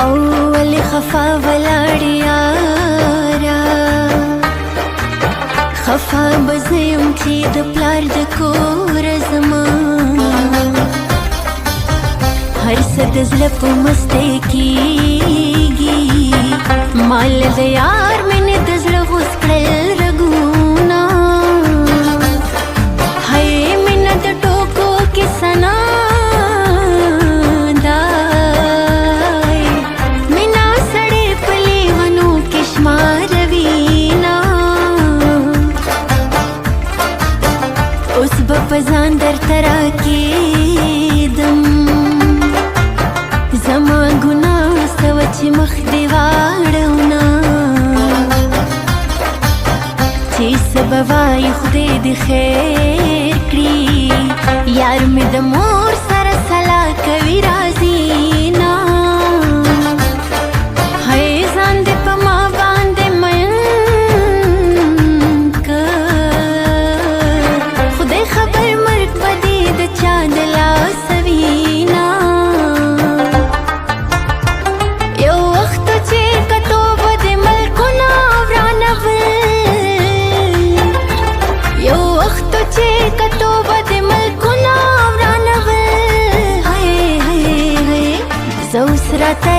اول خفا ولاړې یاره خفا به زه یم چې د پلار د کوره زما هر څه د زړه په مستی کېږي مال د یار مینې د زړه غوڅ کړل رګونه هی مینه د ټوکو کیسه نه پزان در ترا کېدم زما ګناه سوه چې مخ دې واړونه چې څه به وایي خدای دې خیر کړي یار مې د مور سره سلا کوي راځي نه هی ځان دې په ما باندې مین خبر مرګ بدی د چا د لاس وینا یو وخت چې کتو بد ملکونه ورانول یو وخت چې کتو بد ملکونه ورانول هی هی هی زه اوس راته